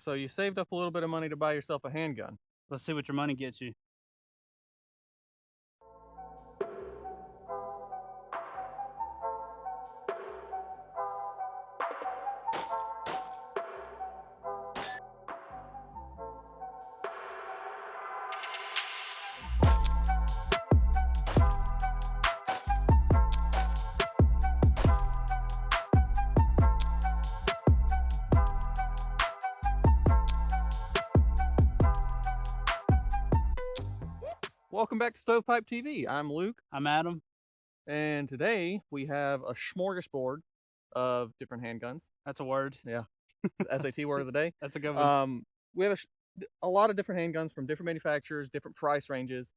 So you saved up a little bit of money to buy yourself a handgun. Let's see what your money gets you. Welcome back to Stovepipe TV. I'm Luke, I'm Adam. and today we have a smorgasbord of different handguns. That's a word. Yeah, SAT word of the day. That's a good one. We have a lot of different handguns from different manufacturers, different price ranges,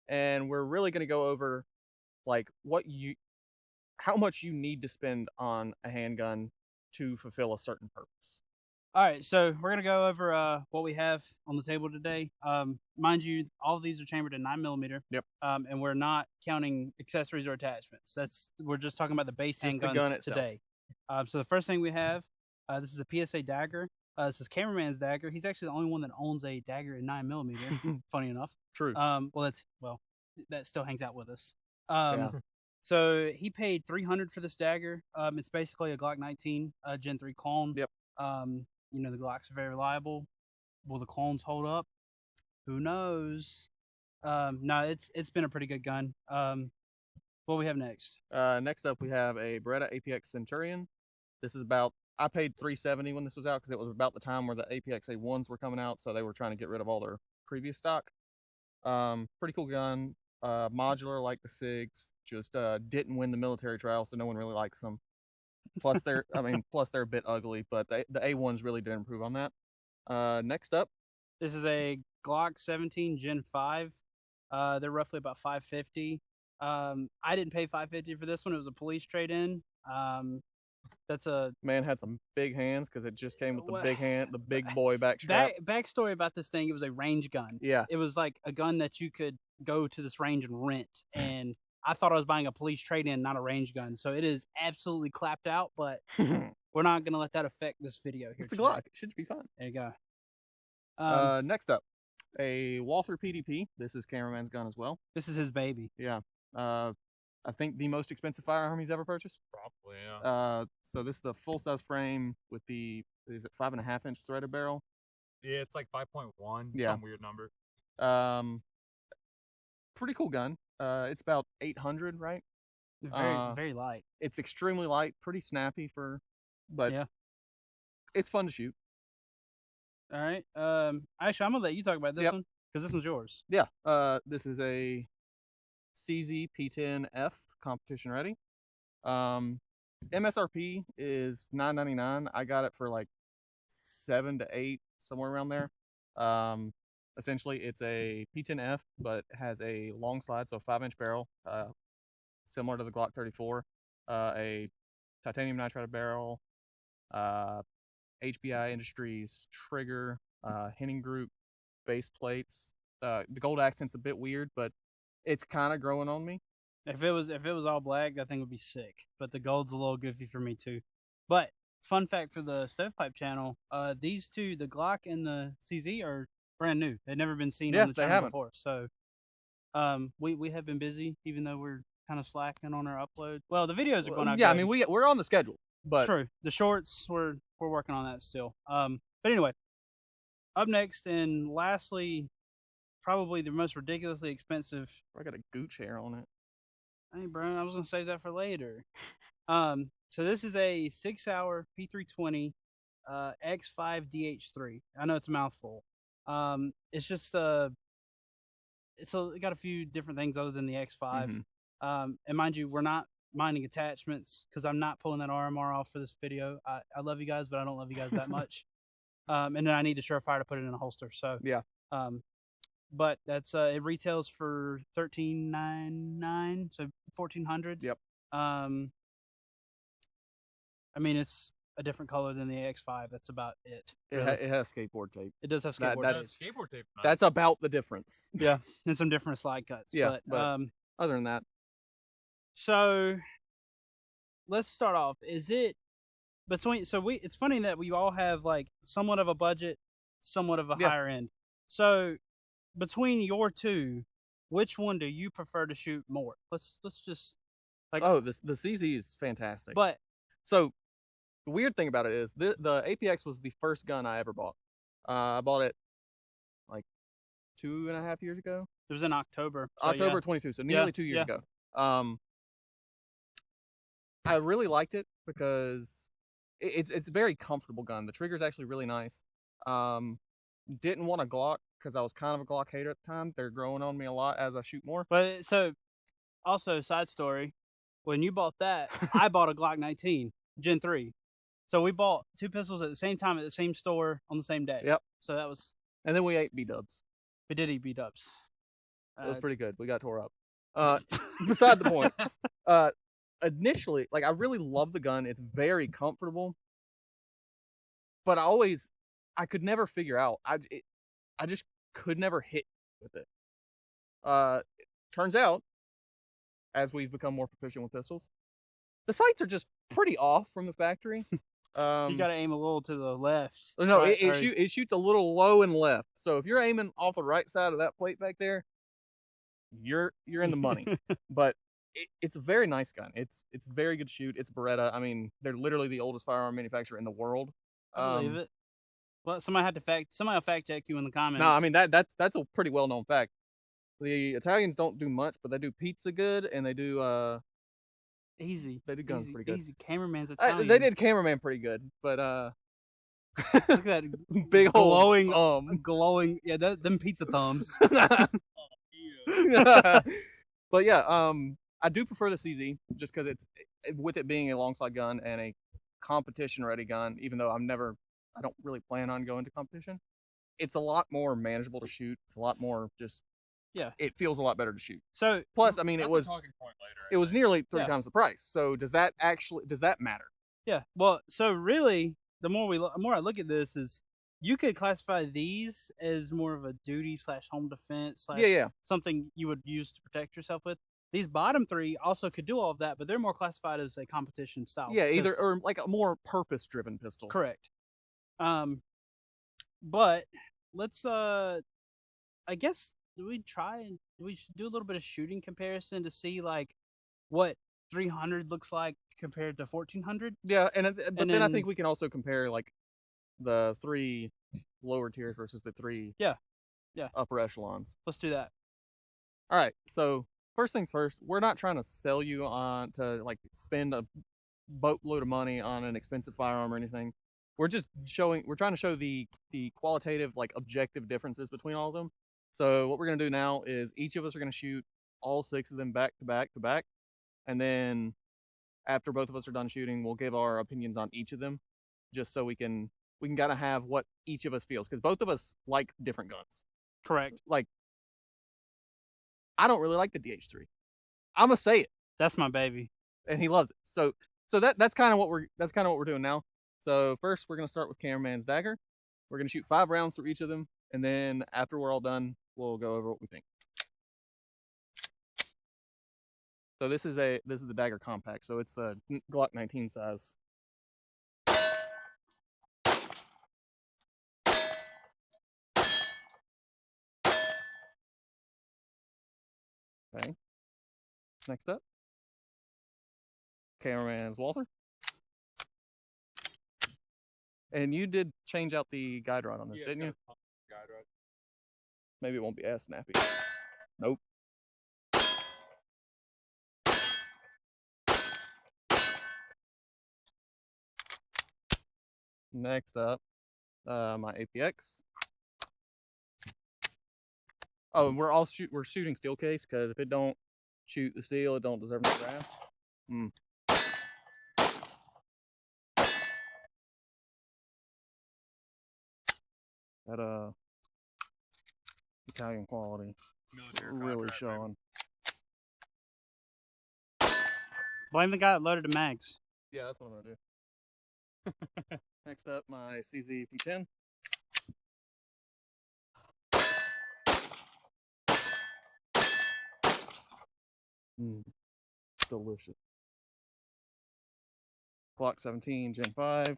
and we're really going to go over like how much you need to spend on a handgun to fulfill a certain purpose. All right, so we're gonna go over what we have on the table today. Mind you, all of these are chambered in 9mm. Yep. And we're not counting accessories or attachments. We're just talking about the base Just the handguns gun itself. today. So the first thing we have, this is a PSA dagger. This is Cameraman's dagger. He's actually the only one that owns a dagger in 9mm. Funny enough. True. That still hangs out with us. Yeah. So he paid $300 for this dagger. It's basically a Glock 19 Gen 3 clone. Yep. You know, the Glocks are very reliable. Will the clones hold up? Who knows? No, it's been a pretty good gun. What we have next? Next up, we have a Beretta APX Centurion. This is I paid $370 when this was out because it was about the time where the APX A1s were coming out, so they were trying to get rid of all their previous stock. Pretty cool gun. Modular like the SIGs. Just didn't win the military trial, so no one really likes them. Plus they're a bit ugly, but the A1s really did improve on that. Next up, this is a Glock 17 Gen 5. They're roughly about $550. I didn't pay $550 for this one. It was a police trade-in. That's a man had some big hands because it just came with the big boy back strap. Backstory about this thing: it was a range gun. Yeah, it was like a gun that you could go to this range and rent, and I thought I was buying a police trade-in, not a range gun. So it is absolutely clapped out, but we're not going to let that affect this video here. It's a Glock. It should be fun. There you go. Next up, a Walther PDP. This is Cameraman's gun as well. This is his baby. Yeah. I think the most expensive firearm he's ever purchased. Probably, yeah. So this is the full-size frame with is it 5.5-inch threaded barrel? Yeah, it's like 5.1. Yeah. Some weird number. Pretty cool gun. It's about 800, right? Very light. It's extremely light, pretty snappy but yeah, it's fun to shoot. All right. Actually, I'm gonna let you talk about this one because this one's yours. Yeah. This is a CZ P10F competition ready. MSRP is $9.99. I got it for like $7 to $8, somewhere around there. Essentially, it's a P10F, but it has a long slide, so a 5-inch barrel, similar to the Glock 34. A titanium nitride barrel, HBI Industries trigger, Henning Group base plates. The gold accent's a bit weird, but it's kind of growing on me. If it was all black, that thing would be sick. But the gold's a little goofy for me too. But fun fact for the Stovepipe channel: these two, the Glock and the CZ, are brand new. They've never been seen on the channel before. So, we have been busy, even though we're kind of slacking on our upload. Well, the videos are going out. Yeah, good. I mean we're on the schedule, but true. The shorts we're working on that still. But anyway, up next and lastly, probably the most ridiculously expensive. I got a gooch hair on it. Hey, bro, I was gonna save that for later. So this is a 6-hour P320 X5 DH3. I know it's a mouthful. It's just it got a few different things other tthen the X5. And mind you, we're not minding attachments because I'm not pulling that RMR off for this video. I love you guys, but I don't love you guys that much. And then I need the Surefire to put it in a holster. So yeah. But that's it retails for $13.99, so $1,400. Yep. I mean, it's a different color than the X5. That's about it. Really. It has skateboard tape. It does have skateboard tape. Skateboard tape. Nice. That's about the difference. Yeah, and some different slide cuts. Yeah, but other than that. So let's start off. Is it between? So it's funny that we all have like somewhat of a budget somewhat of a Yeah. higher end. So between your two, which one do you prefer to shoot more? Let's just like. Oh, the CZ is fantastic. But so the weird thing about it is the APX was the first gun I ever bought. I bought it like 2.5 years ago. it was in October. So October yeah. 22, so nearly 2 years ago. I really liked it because it's a very comfortable gun. The trigger's actually really nice. Didn't want a Glock because I was kind of a Glock hater at the time. They're growing on me a lot as I shoot more. But so also side story, when you bought that, I bought a Glock 19 Gen 3. So we bought two pistols at the same time at the same store on the same day. Yep. So that was. And then we ate B-dubs. We did eat B-dubs. It was pretty good. We got tore up. Beside the point. Initially, like I really love the gun. It's very comfortable. But I could never figure out. I just could never hit with it. Turns out, as we've become more proficient with pistols, the sights are just pretty off from the factory. You got to aim a little to the left. No, right? it shoots a little low and left. So if you're aiming off the right side of that plate back there, you're in the money. But it's a very nice gun. It's very good to shoot. It's Beretta. I mean, they're literally the oldest firearm manufacturer in the world. I believe it. Well, somebody will fact check you in the comments. No, I mean that's a pretty well known fact. The Italians don't do much, but they do pizza good, and they do easy. They do guns easy, pretty good. Easy. Cameraman's Italian. They did Cameraman pretty good, but Look at that big glowing, glowing. Yeah, them pizza thumbs. But yeah, I do prefer the CZ just because with it being a long slide gun and a competition ready gun. Even though I don't really plan on going to competition. It's a lot more manageable to shoot. It's a lot more just. Yeah, it feels a lot better to shoot. So plus, I mean, it was nearly 3 times the price. So does that matter? Yeah. Well, so really, the more I look at this is you could classify these as more of a duty / home defense / something you would use to protect yourself with. These bottom three also could do all of that, but they're more classified as a competition style. Yeah, either or like a more purpose driven pistol. Correct. But let's I guess do we do a little bit of shooting comparison to see like what 300 looks like compared to 1400? Yeah, but then I think we can also compare like the 3 lower tiers versus the 3 upper echelons. Let's do that. All right. So first things first, we're not trying to sell you on to like spend a boatload of money on an expensive firearm or anything. We're trying to show the qualitative, like objective differences between all of them. So what we're going to do now is each of us are going to shoot all 6 of them back to back to back. And then after both of us are done shooting, we'll give our opinions on each of them just so we can kind of have what each of us feels. Because both of us like different guns. Correct. Like, I don't really like the DH3. I'm going to say it. That's my baby. And he loves it. So that's kind of what we're doing now. So first we're going to start with Cameraman's dagger. We're going to shoot 5 rounds through each of them. And then after we're all done, we'll go over what we think. So this is the dagger compact. So it's the Glock 19 size. Okay. Next up, Cameraman's Walther. And you did change out the guide rod on this, didn't you? Guide rod. Maybe it won't be as snappy. Nope. Next up, my APX. Oh, and we're shooting steel case because if it don't shoot the steel, it don't deserve no grass. That Italian quality really showing. Well, I even got loaded to mags. Yeah, that's what I'm gonna do. Next up, my CZ P10. Delicious. Glock 17 Gen 5.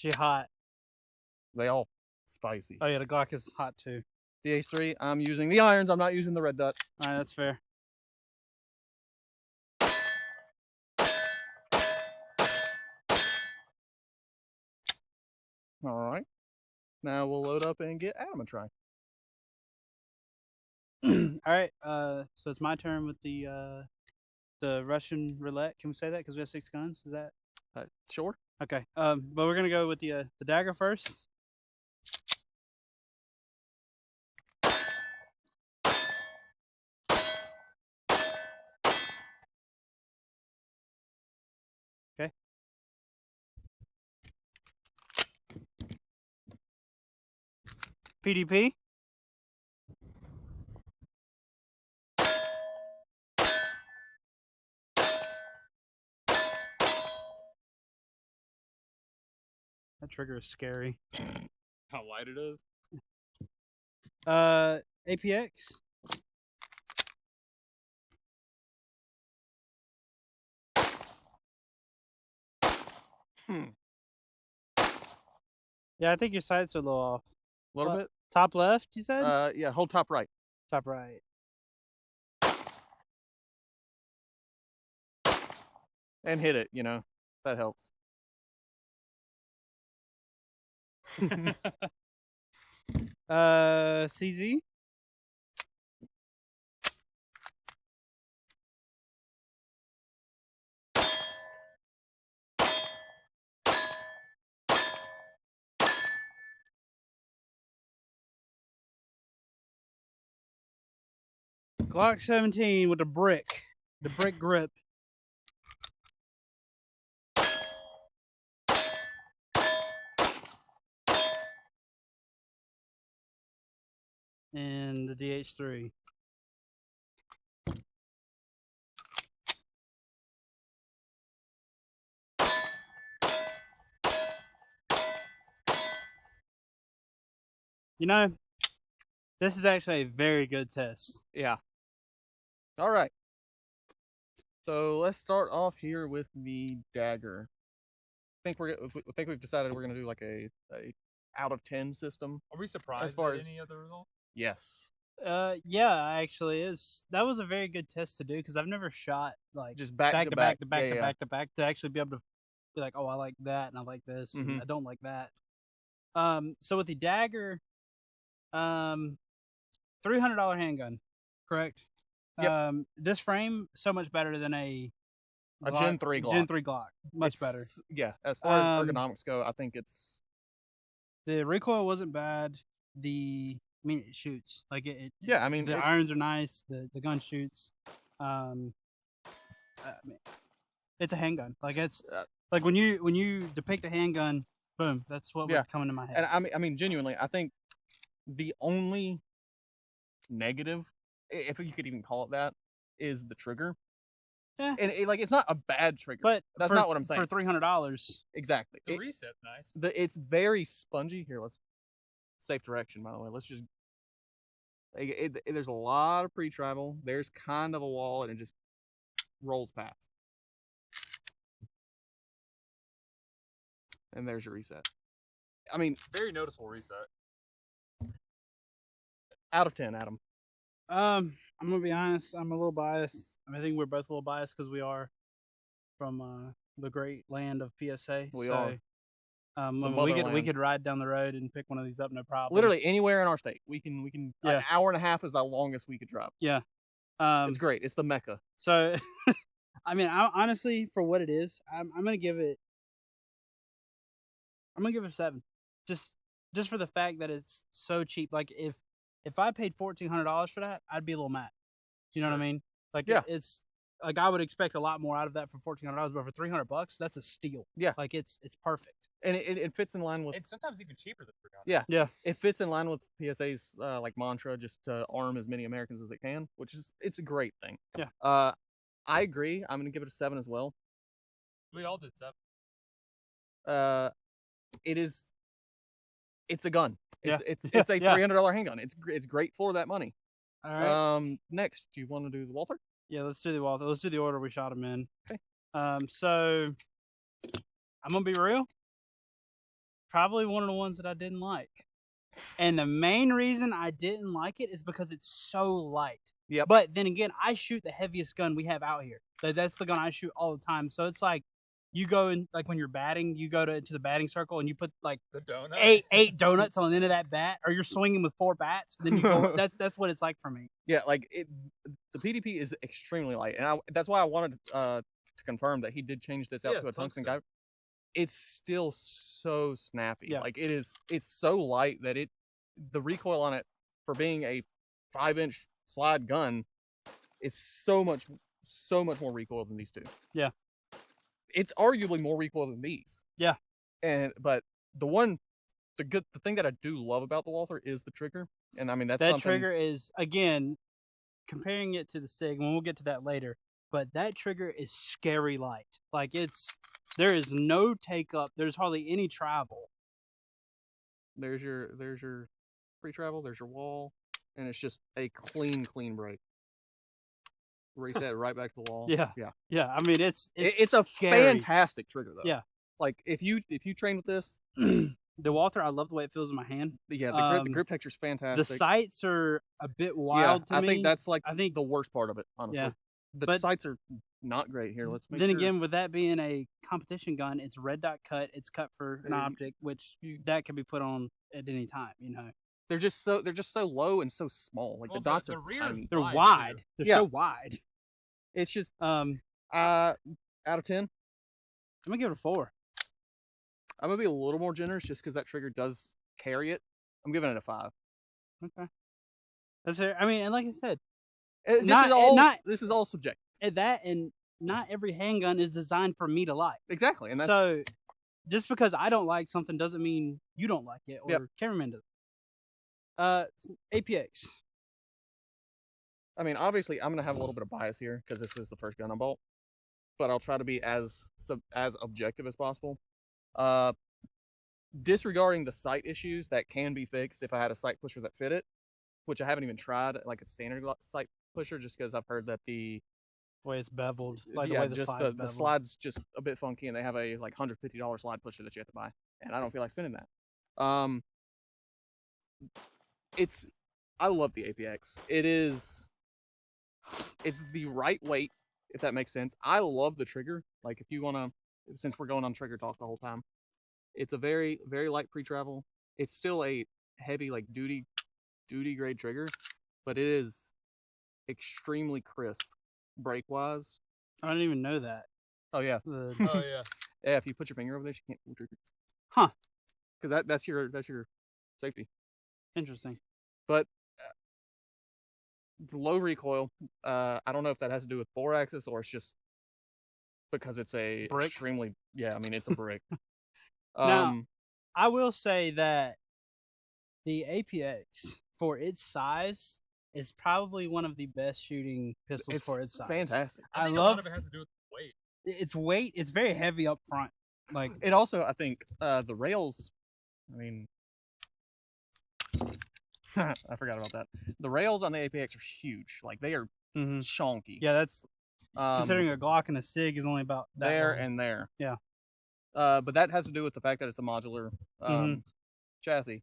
She hot. They all spicy. Oh yeah, the Glock is hot too. DH3, I'm using the irons. I'm not using the red dot. All right, that's fair. All right. Now we'll load up and get Adam a try. All right. So it's my turn with the Russian roulette. Can we say that because we have 6 guns? Is that Sure. okay? But we're gonna go with the dagger first. Okay. PDP. That trigger is scary. How light it is. APX. Yeah, I think your sights are a little off. A little bit. Top left, you said? Yeah, hold top right. Top right. And hit it, you know. That helps. CZ. Glock 17 with the brick grip. And the DH3. You know, this is actually a very good test. Yeah. All right. So let's start off here with the dagger. I think we've decided we're gonna do like a out of 10 system. Are we surprised far at as- any of the results? Yes. Yeah, actually is. That was a very good test to do because I've never shot like Just back to back back. to back Yeah, to yeah. back to back to actually be able to be like, oh, I like that and I like this and Mhm. I don't like that. So with the dagger, $300 handgun, correct? Yep. This frame so much better than a Gen 3 Glock. Gen 3 Glock, much better. Yeah, as far as Um, ergonomics go, I think it's The recoil wasn't bad. I mean, it shoots like yeah. I mean, the irons are nice. The gun shoots. I mean, it's a handgun. Like it's like when you depict a handgun, boom, that's what Yeah. would come into my head. and I mean, genuinely, I think the only negative, if you could even call it that, is the trigger. Yeah. And it's not a bad trigger. But that's for- not what I'm saying. For $300, Exactly. The reset's nice. It's very spongy. Here, let's safe direction. By the way, let's just. There's a lot of pre-travel. There's kind of a wall, and it just rolls past. And there's your reset. I mean, Very noticeable reset. out of 10, Adam. I'm gonna be honest. I'm a little biased. I think we're both a little biased because we are from the great land of PSA. We so, are. I mean, we motherland. could ride down the road and pick one of these up, no problem. Literally anywhere in our state, we can. Yeah. An hour and a half is the longest we could drive. It's great. It's the mecca. So, I mean, honestly, for what it is, I'm gonna give it. I'm gonna give it a 7, just for the fact that it's so cheap. Like if I paid $1,400 for that, I'd be a little mad. You know what I mean? Like Yeah. it's like I would expect a lot more out of that for $1,400, but for $300, that's a steal. Yeah. Like it's perfect. And it fits in line with. It's sometimes even cheaper than $300. Yeah. Yeah. It fits in line with PSA's like mantra, just to arm as many Americans as they can, which is it's a great thing. Yeah. I agree. I'm gonna give it a 7 as well. We all did 7. It's a gun. Yeah. It's a Yeah. $300 handgun. It's great for that money. All right. Next, do you want to do the Walther? Yeah, let's do the Walther. Let's do the order we shot them in. Okay. So I'm gonna be real. probably one of the ones that I didn't like. And the main reason I didn't like it is because it's so light. Yep. But then again, I shoot the heaviest gun we have out here. That's the gun I shoot all the time. So it's like you go in, like when you're batting, you go to the batting circle and you put like The donut. eight donuts on the end of that bat, or you're swinging with 4 bats. And then you go. That's what it's like for me. Yeah, like the PDP is extremely light, and that's why I wanted to confirm that he did change this out Yeah, to a tungsten tungsten. guide. It's still so snappy. Yeah. Like it's so light that the recoil on it for being a 5-inch slide gun is so much more recoil than these two. Yeah. It's arguably more recoil than these. Yeah. But the thing that I do love about the Walther is the trigger. And I mean That something, trigger is, again, comparing it to the SIG, and we'll get to that later, but that trigger is scary light. Like there is no take up, there's hardly any travel. there's your pre-travel, there's your wall, and it's just a clean break. Reset right back to the wall. Yeah. I mean, it's a scary. fantastic trigger though. Yeah. Like if you train with this, The Walther, I love the way it feels in my hand. yeah, the grip texture's fantastic. The sights are a bit wild to me. I think that's like I think the worst part of it, honestly. Yeah. The But- sights are not great here. Let's make then sure. again, with that being a competition gun, it's red dot cut. It's cut for an Uh, optic, which that can be put on at any time. You know, they're just so low and so small. Like Well, the dots the are rear is tiny. they're Wide, wide. too. They're Yeah. so wide. It's just I'm out of 10. gonna give it a 4. I'm gonna be a little more generous just because that trigger does carry it. I'm giving it a 5. Okay, that's it. I mean, and like I said, This Not- is all subjective. at that and not every handgun is designed for me to like. Exactly, and that's So just because I don't like something doesn't mean you don't like it or Yep. cameraman does. APX. I mean, obviously, I'm gonna have a little bit of bias here because this is the first gun I bought, but I'll try to be as objective as possible. Disregarding the sight issues that can be fixed if I had a sight pusher that fit it, which I haven't even tried, like a standard sight pusher, just because I've heard that the way it's beveled, like the yeah, way the just slide's the beveled. slide's just a bit funky, and they have a like $150 slide pusher that you have to buy, and I don't feel like spending that. I love the APX. It's the right weight, if that makes sense. I love the trigger. Like if you wanna, since we're going on trigger talk the whole time, it's a very light pre-travel. It's still a heavy like duty grade trigger, but it is extremely crisp break wise. I didn't even know that. Oh yeah, The- Oh yeah. yeah. If you put your finger over there, you can't pull the trigger. Huh. Because that's your safety. Interesting. But the low recoil, I don't know if that has to do with 4-axis or it's just because it's a Brick? extremely, yeah, I mean it's a brick. Now- I will say that the APX, for its size, is probably one of the best shooting pistols it's for its size. fantastic. I think a lot love of it has to do with weight. its weight. It's very heavy up front. Like It also, I think, the rails. I mean, I forgot about that. The rails on the APX are huge. Like they are chonky. yeah, that's Um, considering a Glock and a SIG is only about that there long. and there. Yeah. But that has to do with the fact that it's a modular chassis.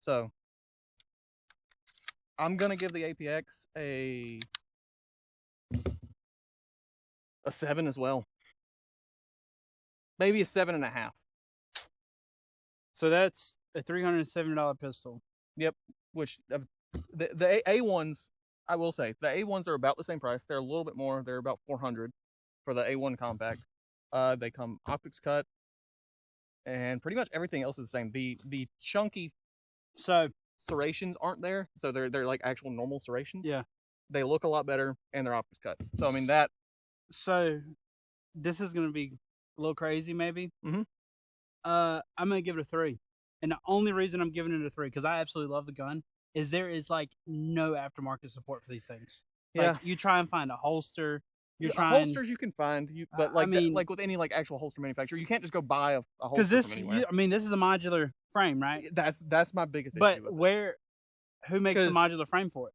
So I'm gonna give the APX a 7 as well. Maybe a 7.5. So that's a $370 pistol. Which the A1s, I will say, the A1s are about the same price. They're a little bit more. They're about 400 for the A1 compact. They come optics cut, and pretty much everything else is the same. The chunky So serrations aren't there, so they're like actual normal serrations. Yeah. They look a lot better, and they're optics cut. So I mean that. so this is gonna be a little crazy, maybe. Mhm. I'm gonna give it a 3, and the only reason I'm giving it a 3 because I absolutely love the gun is there is like no aftermarket support for these things. Yeah. Like, you try and find a holster. You're Yeah, trying holsters you can find, but I like mean- like with any like actual holster manufacturer, you can't just go buy a holster because this. from anywhere. I mean, this is a modular frame, right? That's my biggest But issue with it. who makes a 'Cause- modular frame for it?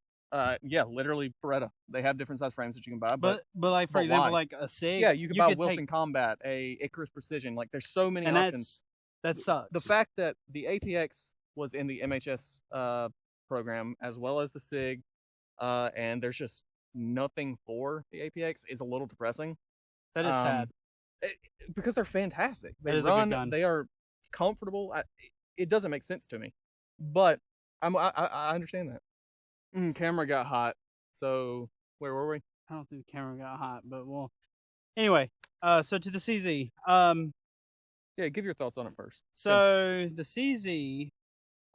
Yeah, literally Beretta. They have different size frames that you can buy, But like for but example, why? like a SIG. yeah, you can buy could Wilson take, Combat, a Icarus Precision. Like there's so many and options. That sucks. The fact that the APX was in the MHS program as well as the SIG, and there's just nothing for the APX is a little depressing. that is sad. Because they're fantastic. They That is a good run. gun. They are comfortable. It doesn't make sense to me, but I understand that. Camera got hot. So where were we? I don't think the camera got hot, but well. Anyway, so to the CZ. Yeah, give your thoughts on it first. So the CZ,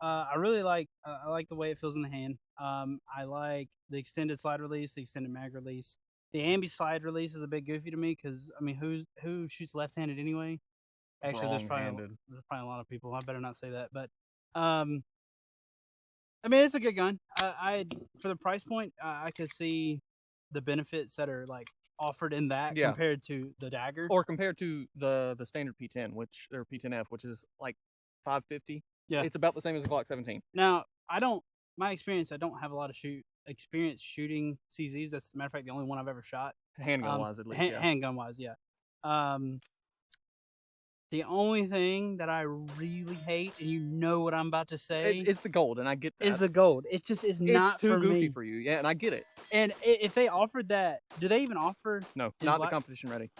I really like. I like the way it feels in the hand. I like the extended slide release, the extended mag release. The ambi slide release is a bit goofy to me because I mean, who shoots left-handed anyway? Actually, there's probably a lot of people. I better not say that, but I mean, it's a good gun. I for the price point, I could see the benefits that are like offered in that compared to the dagger, or compared to the standard P10, which or P10F, which is like $550. Yeah, it's about the same as a Glock 17. Now, my experience, I don't have a lot of experience shooting CZs. That's, matter of fact, the only one I've ever shot. Handgun wise, at least. Handgun wise, yeah. The only thing that I really hate, and you know what I'm about to say, it's the gold, and I get that. Is the gold. It just is not it's too for goofy me. for you, yeah, and I get it. And if they offered that, do they even offer? No, not the competition ready.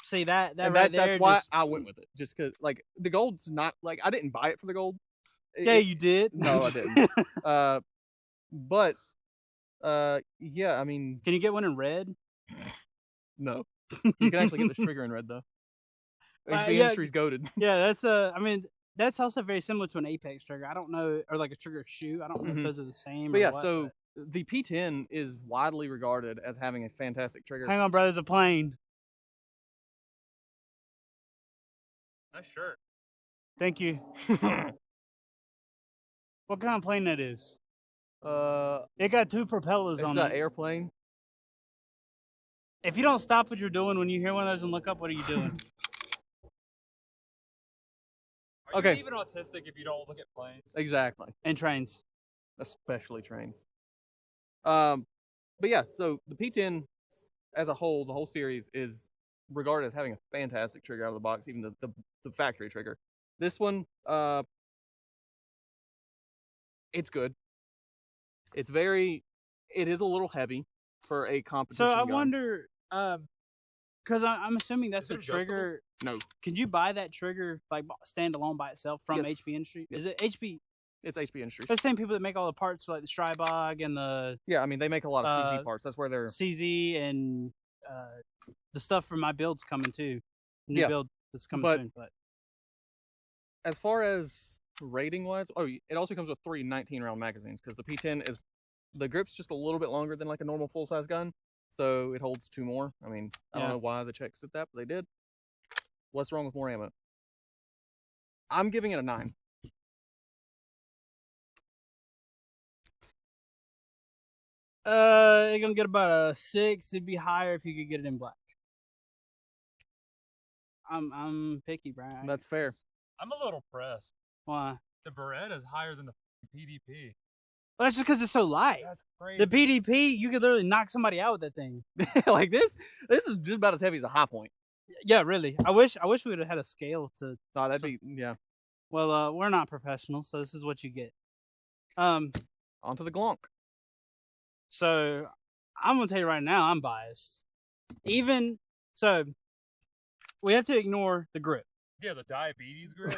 See that and right there. That's why I went with it, just because like the gold's not like I didn't buy it for the gold. Yeah, you did. No, I didn't. But yeah, I mean, can you get one in red? No, you can actually get this trigger in red though. HB Industries goated. Yeah, that's I mean, that's also very similar to an Apex trigger. I don't know, or like a trigger shoe. I don't know if those are the same. But yeah, so the P10 is widely regarded as having a fantastic trigger. Hang on, bro. There's a plane. Nice shirt. Thank you. What kind of plane that is? It got two propellers on it. It's an airplane. If you don't stop what you're doing when you hear one of those and look up, what are you doing? Are you even autistic if you don't look at planes? Exactly. And trains. Especially trains. But yeah, so the P10 as a whole, the whole series is regarded as having a fantastic trigger out of the box, even the factory trigger. This one, it's good. It is a little heavy for a competition. So I gun. wonder, because I'm assuming that's a trigger. No. Can you buy that trigger like standalone by itself from HB Industries? Yes. Is it HB? It's HB Industries. It's the same people that make all the parts for like the Strybog and the. Yeah, I mean they make a lot of CZ parts. That's where they're CZ and the stuff for my build's coming too. New build that's coming soon. But as far as rating wise, it also comes with 3 19-round magazines because the P10 is the grip's just a little bit longer than like a normal full size gun, so it holds 2 more. I mean, I don't know why the checks did that, but they did. What's wrong with more ammo? I'm giving it a 9. You're gonna get about a 6. It'd be higher if you could get it in black. I'm picky, Brian. That's fair. I'm a little pressed. Why? The Beretta is higher than the PDP. Well, that's just because it's so light. That's crazy. The PDP, you could literally knock somebody out with that thing. Like this is just about as heavy as a high point. Yeah, really. I wish we would have had a scale to. No, that'd be yeah. Well, we're not professionals, so this is what you get. Onto the Glonk. So I'm gonna tell you right now, I'm biased. Even so, we have to ignore the grip. Yeah, the diabetes grip.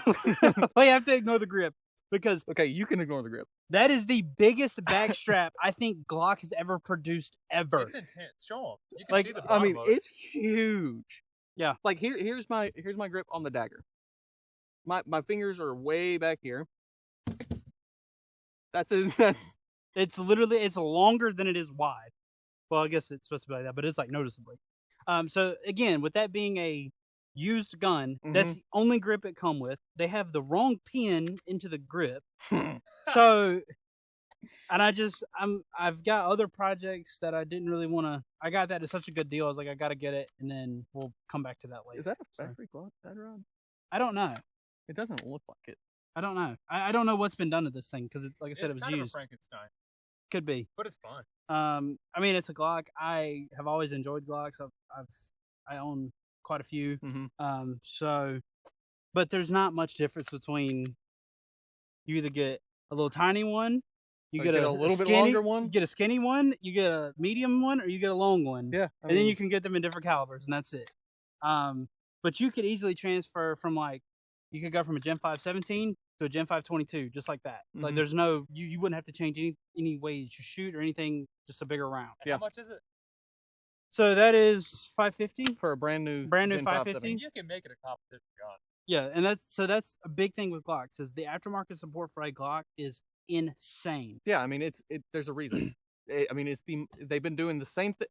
We have to ignore the grip because you can ignore the grip. That is the biggest backstrap I think Glock has ever produced ever. It's intense. Show them. You can see the I mean, bottom of it. it's huge. Yeah. Like here's my grip on the dagger. My fingers are way back here. That's it's literally it's longer than it is wide. Well, I guess it's supposed to be like that, but it's like noticeably. So again, with that being a used gun, that's the only grip it come with. They have the wrong pin into the grip. So, and I've got other projects that I didn't really want to. I got that at such a good deal. I was like, I got to get it, and then we'll come back to that later. Is that a factory Glock pad rod? I don't know. It doesn't look like it. I don't know. I don't know what's been done to this thing because, like I said, it was kind used. Of a Frankenstein. Could be, but it's fun. I mean, it's a Glock. I have always enjoyed Glocks. I own quite a few. Mm-hmm. So but there's not much difference between you either get a little tiny one, you Or get a little bit skinny, longer one. you get a skinny one, you get a medium one, or you get a long one. Yeah, And then you can get them in different calibers, and that's it. But you could easily transfer from you could go from a Gen 5 17 to a Gen 5 22, just like that. Like Mhm. there's no you wouldn't have to change any way you shoot or anything, just a bigger round. And how much is it? So that is 550. for a brand new Brand new Gen 550? 5 You can make it a competition gun. Yeah, and that's a big thing with Glocks is the aftermarket support for a Glock is insane. Yeah, I mean there's a reason. I mean they've been doing the same thing.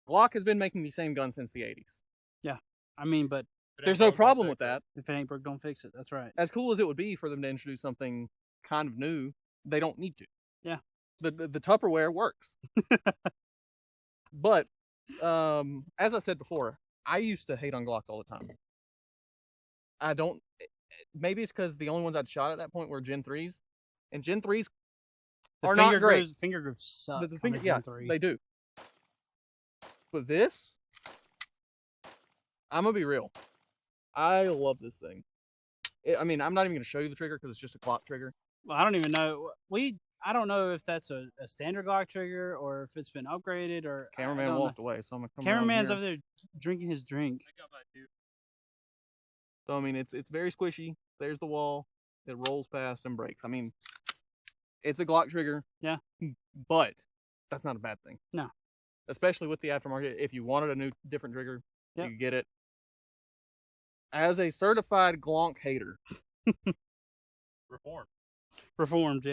Glock has been making the same gun since the 80s. I mean, but If it There's ain't no broke, don't problem fix with it. that. if it ain't broke, don't fix it. That's right. As cool as it would be for them to introduce something kind of new, they don't need to. Yeah. The Tupperware works. But as I said before, I used to hate on Glocks all the time. I don't. Maybe it's because the only ones I'd shot at that point were Gen 3s, and Gen 3s The are not great. Finger grooves suck. The on finger, a yeah, Gen 3. they do. But this, I'm gonna be real. I love this thing. I mean, I'm not even gonna show you the trigger because it's just a clock trigger. Well, I don't even know. I don't know if that's a standard Glock trigger or if it's been upgraded or I Cameraman don't know. walked away, so I'm gonna come around Cameraman's here. over there drinking his drink. I got that too. So I mean, it's very squishy. There's the wall. It rolls past and breaks. I mean, it's a Glock trigger. Yeah. But that's not a bad thing. No. Especially with the aftermarket. If you wanted a different trigger, Yep. you could get it. As a certified Glonk hater, Reformed. Reformed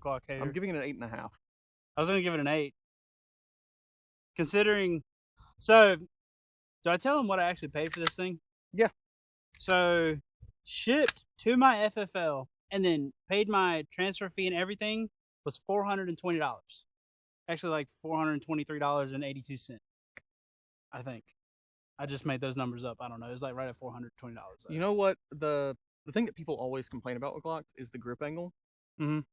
Glock hater. I'm giving it an 8.5. I was gonna give it an 8. Considering, so do I tell them what I actually paid for this thing? Yeah. So shipped to my FFL and then paid my transfer fee and everything was $420. Actually, like $423.82. I think. I just made those numbers up. I don't know. It was like right at $420. You know what? The thing that people always complain about with Glocks is the grip angle. Mhm.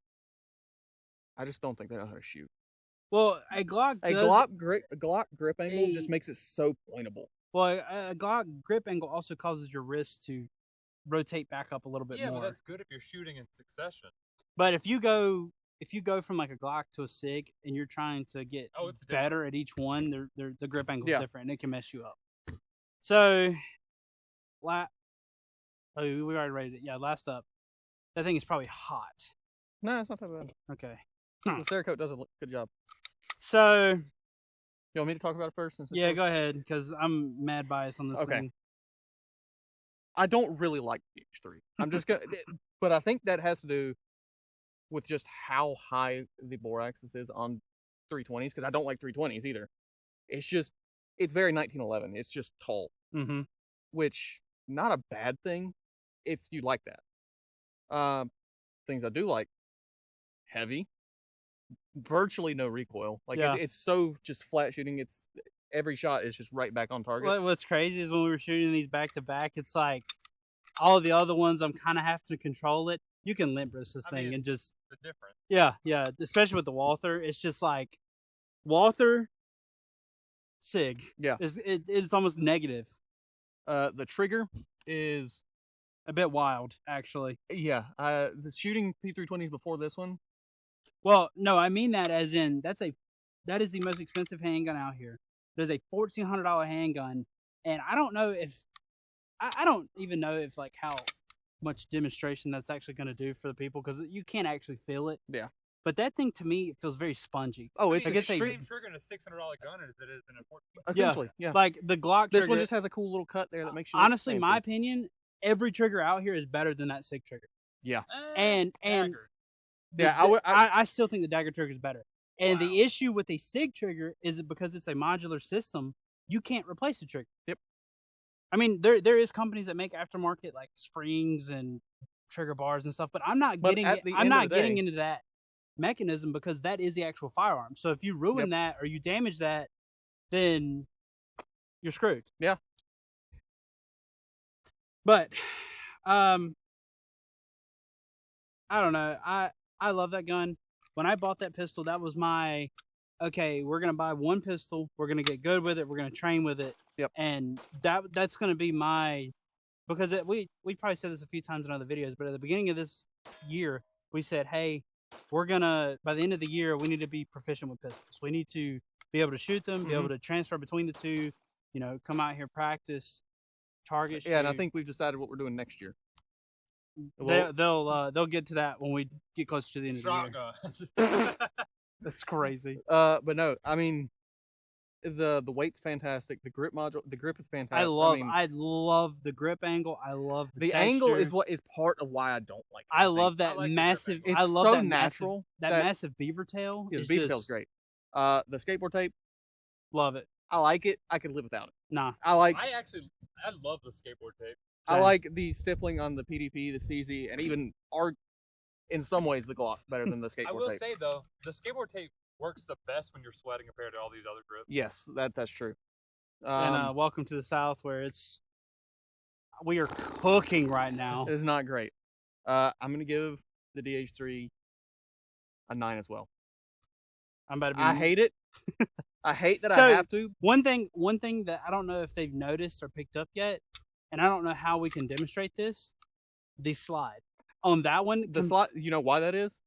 I just don't think they know how to shoot. Well, a Glock A does, Glock grip angle just a- makes it so pointable. well, a Glock grip angle also causes your wrist to rotate back up a little bit Yeah, more. but that's good if you're shooting in succession. But if you go from like a Glock to a Sig and you're trying to get Oh, it's better at each one, the grip angle is Yeah. different and it can mess you up. So, we already rated it. Yeah, last up. That thing is probably hot. No, it's not that bad. Okay. The Cerakote does a good job. So, You want me to talk about it first? Since it's yeah, yours? go ahead because I'm mad biased on this Okay. thing. I don't really like the H3. I'm just gonna, but I think that has to do with just how high the bore axis is on 320s because I don't like 320s either. It's very 1911. It's just tall, Mm-hmm. which not a bad thing if you like that. Things I do like: heavy, virtually no recoil. Like Yeah. it's so just flat shooting. It's every shot is just right back on target. What's crazy is when we were shooting these back to back, it's like all the other ones I'm kind of having to control it. You can limp wrist this I thing mean, and just The difference. yeah, especially with the Walther, it's just like Walther Sig. Yeah. It's almost negative. The trigger is A bit wild, actually. yeah. The shooting P320s before this one. Well, no, I mean that as in that is the most expensive handgun out here. It is a $1,400 handgun, and I don't know if I don't even know if like how much demonstration that's actually going to do for the people because you can't actually feel it. Yeah. But that thing to me it feels very spongy. Oh, I it's mean, guess the they- same trigger in a $600 gun as it is in a 14. essentially yeah. Like the Glock This trigger. one just has a cool little cut there that makes you look honestly, fancy. my opinion, every trigger out here is better than that Sig trigger. And Dagger. Yeah, I still think the Dagger trigger is better. And the issue with a Sig trigger is because it's a modular system, you can't replace the trigger. Yep. I mean, there is companies that make aftermarket like springs and trigger bars and stuff, but I'm not But getting at the I'm end of not the getting day- into that mechanism because that is the actual firearm. So if you ruin Yep. that or you damage that, then you're screwed. Yeah. But I don't know. I love that gun. When I bought that pistol, that was my okay, we're gonna buy one pistol, we're gonna get good with it, we're gonna train with it. Yep. And that's gonna be my because we probably said this a few times in other videos, but at the beginning of this year, we said, hey, we're gonna by the end of the year, we need to be proficient with pistols. We need to be able to shoot them, be able to transfer between the two. You know, come out here, practice, target shoot. Yeah, and I think we've decided what we're doing next year. They'll get to that when we get closer to the end of the year. That's crazy. But no, I mean, the weight's fantastic. The grip is fantastic. I love the grip angle. I love the texture. Angle is what is part of why I don't like it. I love that massive. It's I love so that natural. massive beaver tail. Yeah, the is beaver just, tail's great. The skateboard tape, love it. I like it. I could live without it. Nah, I love the skateboard tape. I like the stippling on the PDP, the CZ, and even in some ways the Glock better than the skateboard tape. I will say though, the skateboard tape works the best when you're sweating compared to all these other grips. Yes, that's true. And welcome to the South, where we are cooking right now. It is not great. I'm gonna give the DH3 a 9 as well. I'm about to be. I hate it. I hate that So, I have to. One thing that I don't know if they've noticed or picked up yet, and I don't know how we can demonstrate this. The slide on that one. The slide. You know why that is?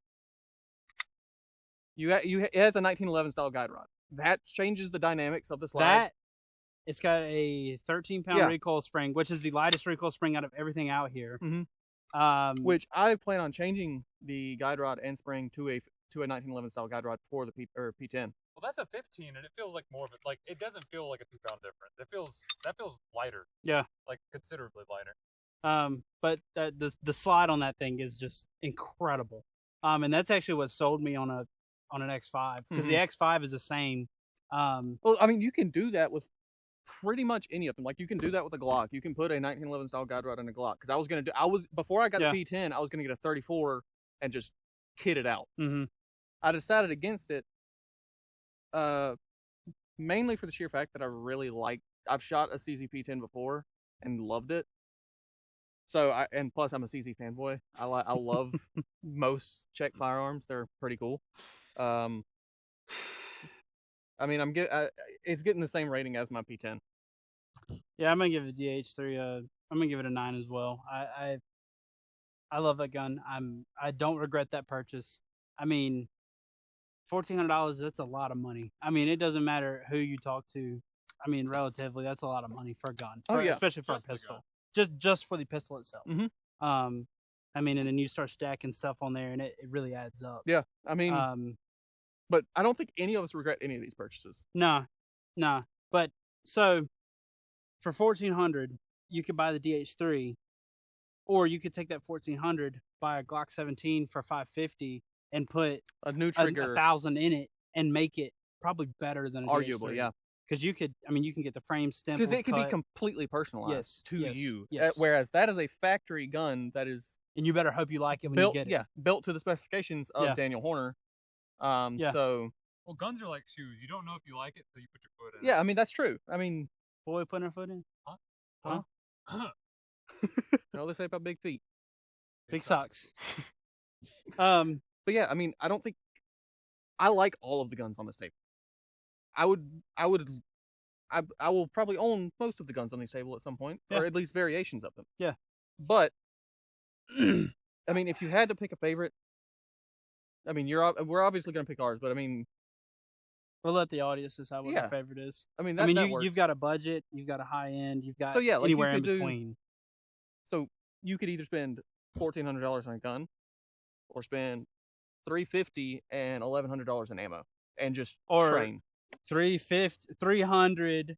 It has a 1911 style guide rod. That changes the dynamics of the slide. It's got a 13-pound recoil spring, which is the lightest recoil spring out of everything out here. Which I plan on changing the guide rod and spring to a 1911 style guide rod for the P10. Well, that's a 15, and it feels like more of it. Like it doesn't feel like a 2-pound difference. That feels lighter. Yeah, like considerably lighter. But the slide on that thing is just incredible. And that's actually what sold me on an X5, because the X5 is the same. Well, I mean, you can do that with pretty much any of them. Like you can do that with a Glock. You can put a 1911 style guide rod in a Glock. Because before I got the P10, I was gonna get a 34 and just kit it out. I decided against it. Mainly for the sheer fact that I've shot a CZ P10 before and loved it. So and plus I'm a CZ fanboy. I love most Czech firearms. They're pretty cool. I mean, it's getting the same rating as my P10. Yeah, I'm gonna give it DH3. I'm gonna give it a 9 as well. I love that gun. I don't regret that purchase. I mean, $1,400. That's a lot of money. I mean, it doesn't matter who you talk to. I mean, relatively, that's a lot of money for a gun. Especially for a pistol. Just for the pistol itself. I mean, and then you start stacking stuff on there, and it really adds up. Yeah, I mean, but I don't think any of us regret any of these purchases. No. But so for $1,400, you could buy the DH3, or you could take that $1,400, buy a Glock 17 for $550, and put a new trigger, 1,000 in it, and make it probably better than a arguably, DH3. yeah. Because you can get the frame stempled. Because it can be completely personalized to you. Yes. Whereas that is a factory gun that is, and you better hope you like it when you get it. Yeah, built to the specifications of Daniel Horner. So. Well, guns are like shoes. You don't know if you like it until you put your foot in. Yeah, I mean that's true. I mean, boy, putting her foot in. Huh? What they say about big feet? Big socks. But yeah, I mean, I like all of the guns on this table. I will probably own most of the guns on this table at some point, or at least variations of them. Yeah. But I mean, if you had to pick a favorite, I mean, we're obviously going to pick ours, but I mean, we'll let the audience decide what their favorite is. I mean, you've got a budget, you've got a high end, you've got like anywhere in between. So you could either spend $1,400 on a gun, or spend $350 and $1,100 in ammo, and just train. $300.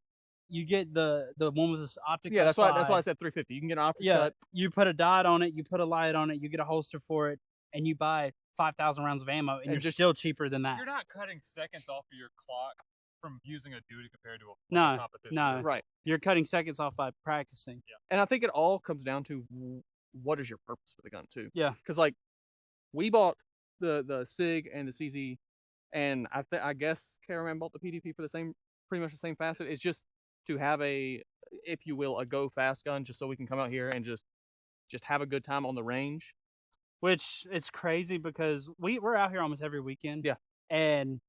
You get the one with this optic. Yeah, that's why I said $350. You can get an optic. Yeah, you put a dot on it, you put a light on it, you get a holster for it, and you buy 5,000 rounds of ammo, and you're just still cheaper than that. You're not cutting seconds off of your clock from using a duty compared to a competition. No, right. You're cutting seconds off by practicing. Yeah, and I think it all comes down to what is your purpose for the gun too. Yeah, because like we bought the SIG and the CZ, and I guess Caravan bought the PDP for pretty much the same facet. It's just to have a, if you will, a go fast gun, just so we can come out here and just have a good time on the range. Which it's crazy because we're out here almost every weekend. Yeah. And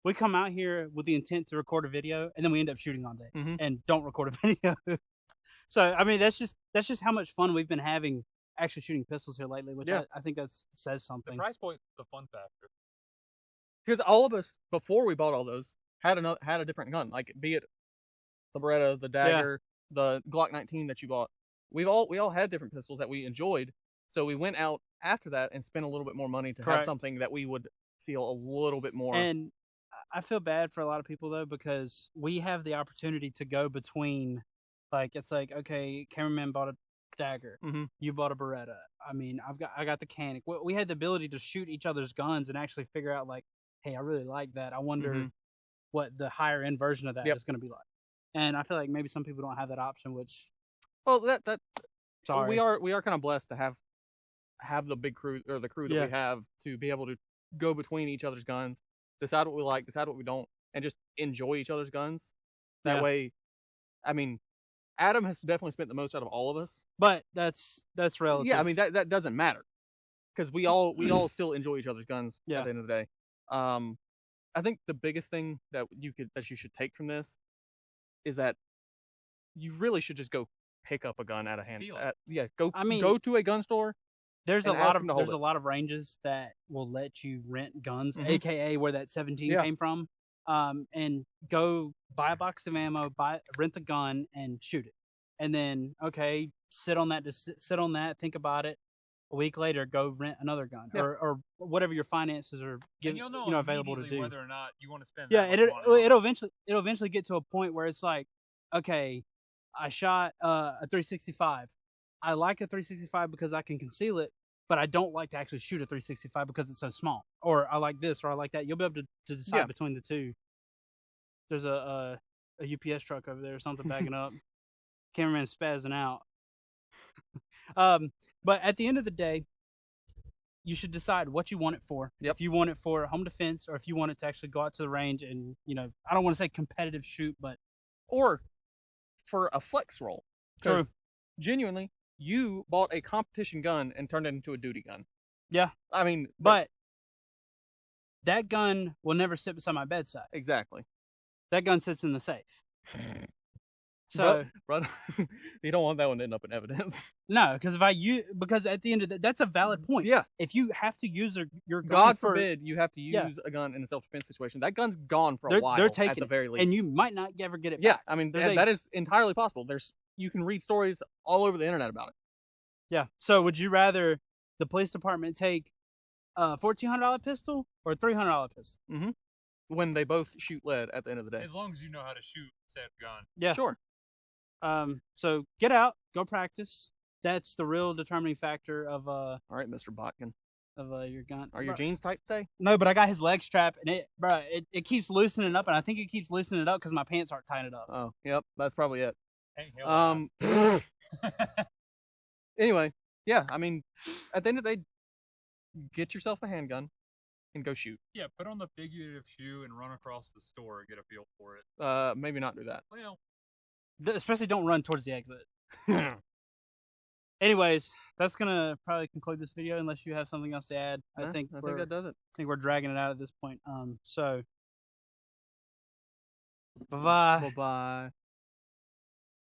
we come out here with the intent to record a video, and then we end up shooting all day and don't record a video. So I mean, that's just how much fun we've been having actually shooting pistols here lately, which Yeah. I think says The something. price point, the fun factor. Because all of us before we bought all those had a different gun, like be it the Beretta, the dagger, the Glock 19 that you bought. We all had different pistols that we enjoyed, so we went out after that and spent a little bit more money to have Correct. something that we would feel a little bit more. And I feel bad for a lot of people though, because we have the opportunity to go between, like, it's like, okay, cameraman bought a dagger, Mhm. you bought a Beretta. I mean, I got the Canic. We had the ability to shoot each other's guns and actually figure out, like, hey, I really like that. I wonder Mhm. what the higher end version of that Yep. is going to be like. And I feel like maybe some people don't have that option, which Well, that sorry, we are kind of blessed to have the big crew or the crew that Yeah. we have to be able to go between each other's guns, decide what we like, decide what we don't, and just enjoy each other's guns. That Yeah. way, I mean, Adam has definitely spent the most out of all of us. but that's relative. Yeah, I mean that doesn't matter because we all still enjoy each other's guns Yeah. at the end of the day. I think the biggest thing that you should take from this is that you really should just go pick up a gun at a hand. Feel it. I mean, go to a gun store. There's a and lot ask of them to hold there's it. a lot of ranges that will let you rent guns, Mhm. aka where that 17 Yeah. came from. And go buy a box of ammo, rent the gun, and shoot it. And then okay, sit on that, think about it. A week later, go rent another gun, Yeah. or whatever your finances are And you'll know, available to immediately do. whether or not you want to spend. Yeah, that and much money. it'll eventually get to a point where it's like, okay, I shot a 365. I like a 365 because I can conceal it, but I don't like to actually shoot a 365 because it's so small. Or I like this, or I like that. You'll be able to decide Yeah. between the two. There's a UPS truck over there or something backing up. Cameraman spazzing out. But at the end of the day, you should decide what you want it for. Yep. If you want it for home defense, or if you want it to actually go out to the range and, I don't want to say competitive shoot, but Or for a flex roll. True. 'Cause genuinely, you bought a competition gun and turned it into a duty gun. Yeah. I mean, but that gun will never sit beside my bedside. exactly. That gun sits in the safe. So Bro, you don't want that one to end up in evidence. no, because because at the end of that's a valid point. Yeah. If you have to use your gun God for, forbid you have to Yeah. use a gun in a self-defense situation. That gun's gone for a they're while. taking at the it, very least, and you might not ever get it Yeah, back. I mean There's that is entirely possible. You can read stories all over the internet about it. Yeah. So would you rather the police department take a $1,400 pistol or a $300 pistol? When they both shoot lead at the end of the day. As long as you know how to shoot said gun. Yeah. Sure. So get out, go practice. That's the real determining factor of All right, Mr. Botkin. Your gun. Are your Bruh. jeans tight today? No, but I got his leg strap, and it keeps loosening up, and I think it keeps loosening up because my pants aren't tight enough. Oh, yep, that's probably it. Ain't hell Anyway, yeah, I mean, at the end of the day, get yourself a handgun and go shoot. Yeah, put on the figurative shoe and run across the store and get a feel for it. Maybe not do that. Well, Especially don't run towards the exit. Anyways, that's gonna probably conclude this video unless you have something else to add. I think that does it. I think we're dragging it out at this point. So bye bye. Bye bye.